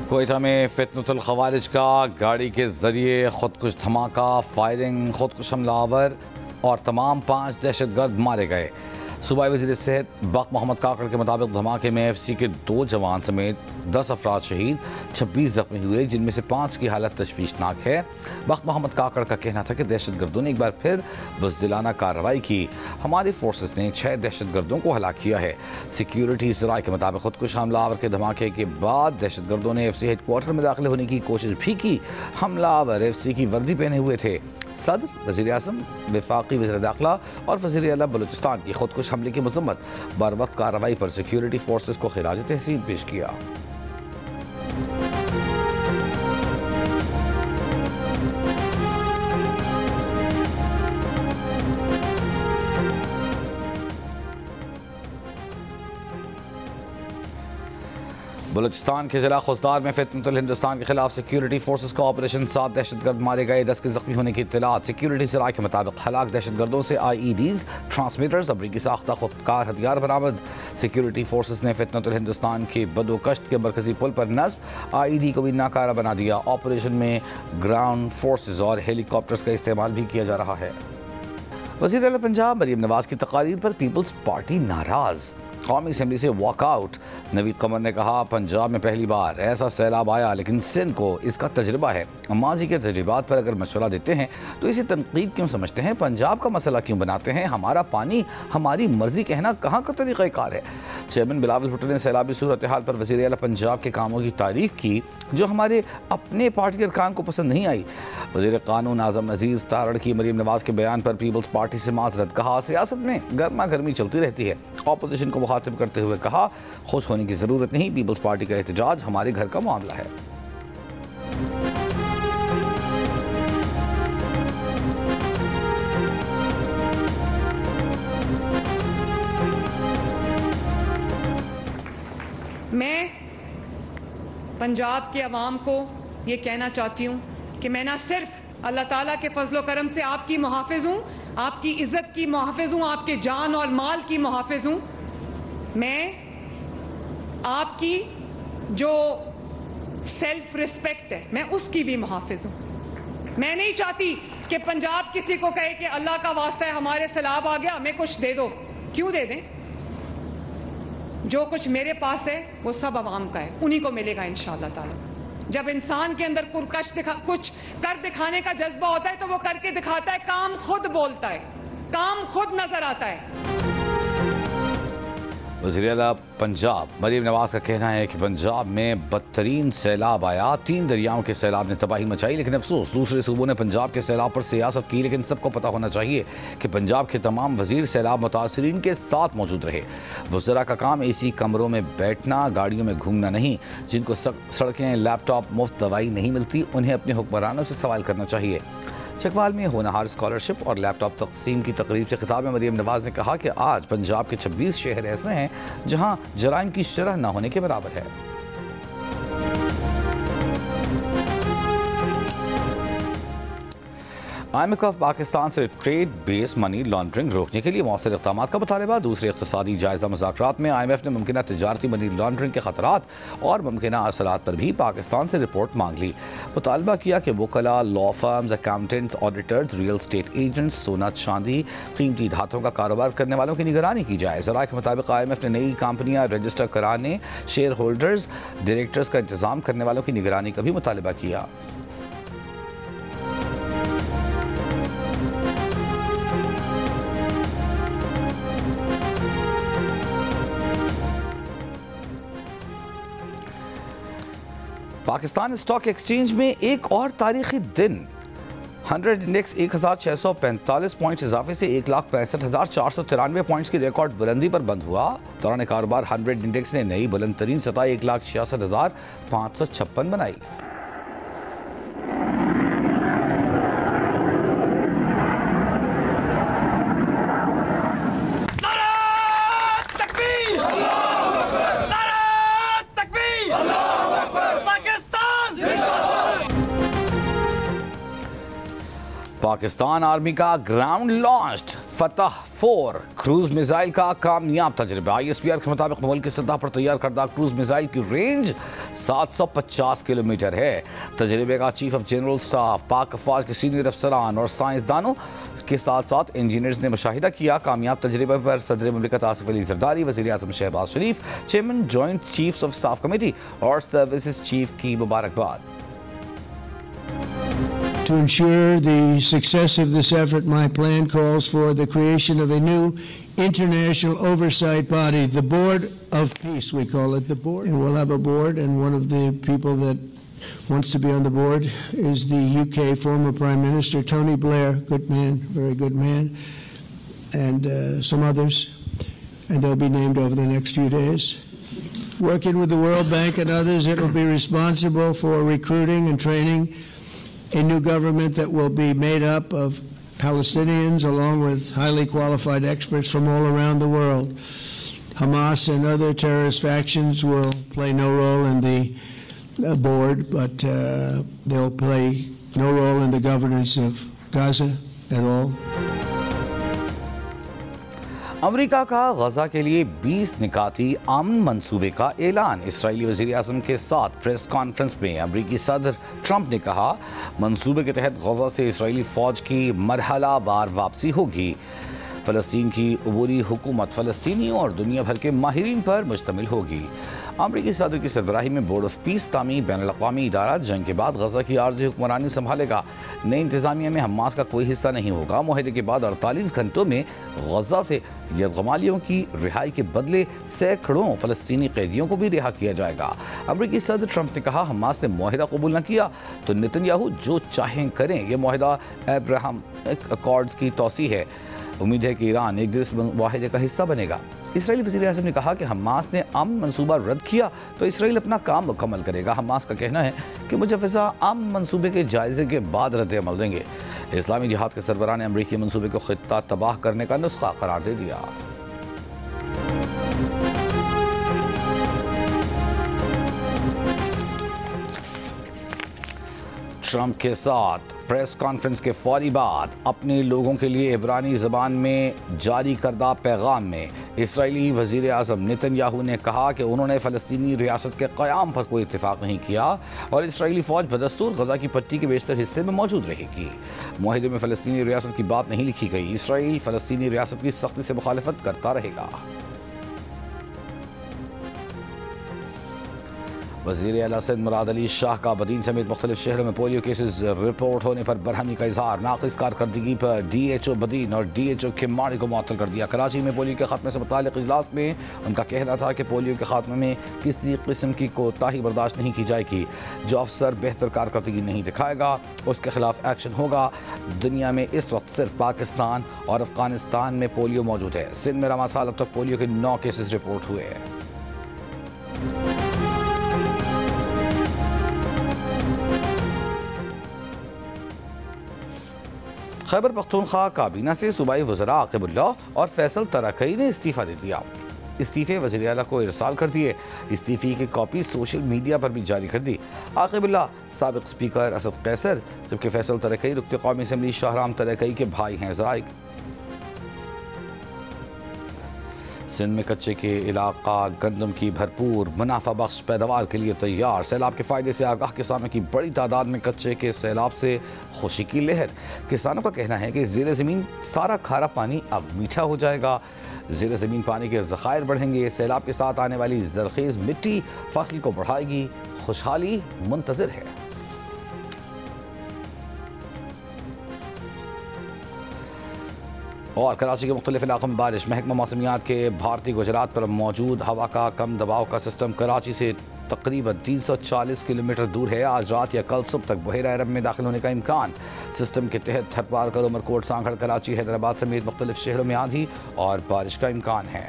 कोयटा में फितनतुल खवारिज का गाड़ी के जरिए खुदकुश धमाका, फायरिंग, खुदकुश हमलावर और तमाम 5 दहशतगर्द मारे गए। सूबाई वज़ीर सेहत बख्त मोहम्मद काकड़ के मुताबिक धमाके में एफसी के 2 जवान समेत 10 अफराद शहीद, 26 जख्मी हुए, जिनमें से 5 की हालत तशवीशनाक है। बख्त मोहम्मद काकड़ का कहना था कि दहशतगर्दों ने एक बार फिर बुज़दिलाना कार्रवाई की। हमारी फोर्सेस ने 6 दहशतगर्दों को हलाक किया है। सिक्योरिटी ज़राए के मुताबिक खुदकुश हमलावर के धमाके के बाद दहशतगर्दों ने एफसी हेडक्वार्टर में दाखिल होने की कोशिश भी की। हमलावर एफसी की वर्दी पहने हुए थे। सदर, वज़ीर आज़म, वफाकी वज़ीर दाखिला और वज़ीर आला बलूचिस्तान की खुदकुश हमले की मजम्मत बर वक्त कार्रवाई पर सिक्योरिटी फोर्सेस को खिराज तहसीन पेश किया। बलूचिस्तान के जिला खुजदार में फितनतुल हिंदुस्तान के खिलाफ सिक्योरिटी फोर्सेस का ऑपरेशन, 7 दहशतगर्द मारे गए, 10 के जख्मी होने की इत्तलात। सिक्योरिटी ज़राए के मुताबिक हलाक दहशतगर्दों से IEDs, ट्रांसमीटर्स, अमरीकी साख्ता खुदकार हथियार बरामद। सिक्योरिटी फोर्सेस ने फितनतुल हिंदुस्तान के बदोकश्त के मरकजी पुल पर नस्ब IED को भी नाकारा बना दिया। ऑपरेशन में ग्राउंड फोर्सेस और हेलीकॉप्टर्स का इस्तेमाल भी किया जा रहा है। वज़ीर आला पंजाब मरीम नवाज की तकारीर पर पीपल्स पार्टी नाराज़। कौमी असम्बली से वॉकआउट। नवीद कमर ने कहा, पंजाब में पहली बार ऐसा सैलाब आया, लेकिन सिंध को इसका तजुर्बा है। माजी के तजुर्बात पर अगर मशवरा देते हैं तो इसे तनकीद क्यों समझते हैं? पंजाब का मसला क्यों बनाते हैं? हमारा पानी हमारी मर्जी कहना कहाँ का तरीक़ाकार है? चेयरमैन बिलावल भुट्टो ने सैलाबी सूरत हाल पर वज़ीर आला पंजाब के कामों की तारीफ की जो हमारे अपने पार्टी अरकान को पसंद नहीं आई। वज़ीर कानून आज़म अजीज़ तारड़ की मरीम नवाज के बयान पर पीपल्स पार्टी से माज़रत। कहा, सियासत में गर्मा गर्मी चलती रहती है। ऑपोजिशन को मुखातिब करते हुए कहा, खुश होने की ज़रूरत नहीं, पीपल्स पार्टी का एहतजाज हमारे घर का मामला है। मैं पंजाब के अवाम को ये कहना चाहती हूँ कि मैं ना सिर्फ अल्लाह ताला के फजलो करम से आपकी मुहाफिज हूँ, आपकी इज्जत की मुहाफिज हूँ, आपके जान और माल की मुहाफिज हूँ, मैं आपकी जो सेल्फ रिस्पेक्ट है मैं उसकी भी मुहाफिज हूँ। मैं नहीं चाहती कि पंजाब किसी को कहे कि अल्लाह का वास्ता है हमारे सैलाब आ गया, हमें कुछ दे दो। क्यों दे दें? जो कुछ मेरे पास है वो सब अवाम का है, उन्हीं को मिलेगा इंशाअल्लाह ताला। जब इंसान के अंदर कुछ कर दिखाने का जज्बा होता है तो वो करके दिखाता है, काम खुद बोलता है, काम खुद नजर आता है। वज़ीर आला पंजाब मरीम नवाज का कहना है कि पंजाब में बदतरीन सैलाब आया। 3 दरियाओं के सैलाब ने तबाही मचाई, लेकिन अफसोस दूसरे सूबों ने पंजाब के सैलाब पर सियासत की। लेकिन सबको पता होना चाहिए कि पंजाब के तमाम वज़ीर सैलाब मुतासरीन के साथ मौजूद रहे। वज़रा का काम AC कमरों में बैठना, गाड़ियों में घूमना नहीं। जिनको सड़कें, लैपटॉप, मुफ्त दवाई नहीं मिलती, उन्हें अपने हुक्मरानों से सवाल करना चाहिए। चकवाल में होनहार स्कॉलरशिप और लैपटॉप तकसीम की तकरीब से खिताब में मरीम नवाज ने कहा कि आज पंजाब के 26 शहर ऐसे हैं जहां जराइम की शरह न होने के बराबर है। IMF का पाकिस्तान से ट्रेड बेस्ड मनी लॉन्ड्रिंग रोकने के लिए मौसर इक़दामात का मुतालबा। दूसरे इक़्तिसादी जायज़ा मुज़ाकरात में IMF ने मुमकिना तिजारती मनी लॉन्ड्रिंग के खतरात और मुमकिना असरात पर भी पाकिस्तान से रिपोर्ट मांग ली। मुतालबा किया कि वकला, law firms, accountants, auditors, real estate agents, सोना चांदी, कीमती धातुओं का कारोबार करने वालों की निगरानी की जाए। ज़राए के मुताबिक IMF ने नई कंपनियाँ रजिस्टर कराने, शेयर होल्डर्स, डायरेक्टर्स का इंतज़ाम करने वालों की निगरानी का भी मुतालबा किया। पाकिस्तान स्टॉक एक्सचेंज में एक और तारीखी दिन। 100 इंडेक्स 1645 पॉइंट्स इजाफे से 1,65,493 पॉइंट्स की रिकॉर्ड बुलंदी पर बंद हुआ। दौरान कारोबार 100 इंडेक्स ने नई बुलंद तरीन सतह 1,66,556 बनाई। पाकिस्तान आर्मी का ग्राउंड लॉन्च्ड फतह 4 क्रूज मिसाइल का कामयाब तजर्बा। ISPR के मुताबिक मुल्क की सतह पर तैयार करदा क्रूज मिसाइल की रेंज 750 किलोमीटर है। तजर्बे का चीफ ऑफ जनरल स्टाफ, पाक अफवाज के सीनियर अफसरान और साइंसदानों के साथ साथ इंजीनियर्स ने मुशाहिदा किया। कामयाब तजर्बे पर सदर मुमलिकत आसिफ अली जरदारी, वज़ीर आज़म Shehbaz Sharif, chairman joint chiefs of staff committee और सर्विसेज चीफ की मुबारकबाद। To ensure the success of this effort, my plan calls for the creation of a new international oversight body, the Board of Peace, we call it the board. And we'll have a board, and one of the people that wants to be on the board is the UK former Prime Minister, Tony Blair, good man, very good man, and some others, and they'll be named over the next few days. Working with the World Bank and others, it will be responsible for recruiting and training a new government that will be made up of Palestinians along with highly qualified experts from all around the world. Hamas and other terrorist factions will play no role in the board, but they'll play no role in the governance of Gaza at all. America का गजा के लिए 20 निकाती अमन मंसूबे का ऐलान। इस्राएली वज़ीर आज़म के साथ press conference में अमेरिकी सदर ट्रंप ने कहा, मंसूबे के तहत गजा से इस्राएली फ़ौज की मरहलावार वापसी होगी। फ़लस्तीन की अबूरी हुकूमत फ़लस्तीनियों और दुनिया भर के माहिरीन पर मुश्तमिल होगी। अमरीकी सदर की सरबराही में बोर्ड ऑफ पीस तामीर बैनुल-अक़वामी इदारा जंग के बाद गजा की आर्ज़ी हुक्मरानी संभालेगा। नई इंतज़ामिया में हमास का कोई हिस्सा नहीं होगा। मुआहदे के बाद 48 घंटों में गजा से यरगमालियों की रिहाई के बदले सैकड़ों फ़लस्तीनी कैदियों को भी रिहा किया जाएगा। अमरीकी सदर ट्रंप ने कहा, हमास ने मुआहदा कबूल न किया तो नेतन्याहू जो चाहें करें। यह मुआहदा अब्राहम अकॉर्ड्स की तौसीह है। उम्मीद है कि ईरान एक दिन इस मुआहदे का हिस्सा बनेगा। इसराइली वज़ीर आज़म ने कहा कि हमास ने अमन मंसूबा रद्द किया तो इसराइल अपना काम मुकम्मल करेगा। हमास का कहना है कि मुजव्वज़ा अमन मंसूबे के जायजे के बाद रद्द अमल देंगे। इस्लामी जिहाद के सरबराह ने अमरीकी मंसूबे को खित्ता तबाह करने का नुस्खा करार दे दिया। ट्रंप के साथ प्रेस कॉन्फ्रेंस के फौरी बाद अपने लोगों के लिए इब्रानी ज़बान में जारी करदा पैगाम में इसराइली वज़ीर आज़म नेतन्याहू ने कहा कि उन्होंने फ़लस्तीनी रियासत के क़याम पर कोई इत्तेफाक नहीं किया और इसराइली फ़ौज बदस्तूर गजा की पट्टी के बेशतर हिस्से में मौजूद रहेगी। मुआहदे में फ़लस्तीनी रियासत की बात नहीं लिखी गई। इसराइल फ़लस्तीनी रियासत की सख्ती से मुखालफत करता रहेगा। वज़ीर आला सिंध मुराद अली शाह का बदीन समेत मुख्तलिफ शहरों में पोलियो केसेस रिपोर्ट होने पर बरहमी का इजहार। नाक़िस कारकर्दगी पर DHO बदीन और DHO खिमाड़ी को मुअत्तल कर दिया। कराची में पोलियो के खात्मे से मुताल्लिक़ इजलास में उनका कहना था कि पोलियो के खात्मे में किसी किस्म की कोताही बर्दाश्त नहीं की जाएगी। जो अफसर बेहतर कारकर्दगी नहीं दिखाएगा उसके खिलाफ एक्शन होगा। दुनिया में इस वक्त सिर्फ पाकिस्तान और अफगानिस्तान में पोलियो मौजूद है। सिंध में रवां साल अब तक पोलियो के 9 केसेस रिपोर्ट हुए हैं। खैबर पख्तूनख्वा काबीना से सूबाई वज़रा आक़िबुल्लाह और फैसल तराकई ने इस्तीफ़ा दे दिया। इस्तीफ़े वज़ीर आला को इरसाल कर दिए। इस्तीफ़े की कॉपी सोशल मीडिया पर भी जारी कर दी। आक़िबुल्लाह साबिक़ स्पीकर असद कैसर, जबकि फैसल तराकई रुकन कौमी असम्बली शाहराम तराकई के भाई हैं। ज़राइक सिंध में कच्चे के इलाका गंदम की भरपूर मुनाफा बख्श पैदावार के लिए तैयार। सैलाब के फ़ायदे से आगाह किसानों की बड़ी तादाद में कच्चे के सैलाब से खुशी की लहर। किसानों का कहना है कि ज़ेर ज़मीन सारा खारा पानी अब मीठा हो जाएगा। ज़ेर ज़मीन पानी के ज़खायर बढ़ेंगे। सैलाब के साथ आने वाली ज़रख़ेज़ मिट्टी फसल को बढ़ाएगी। खुशहाली मुंतज़िर है। और कराची के मुख्तलिफ इलाकों में बारिश। महकमा मौसमियात के भारतीय गुजरात पर मौजूद हवा का कम दबाव का सिस्टम कराची से तकरीबन 340 किलोमीटर दूर है। आज रात या कल सुबह तक बहेरा अरब में दाखिल होने का इम्कान। सिस्टम के तहत हरपार, उमरकोट, सांगड़, कराची, हैदराबाद समेत मुख्तलिफ शहरों में आंधी और बारिश का इम्कान है।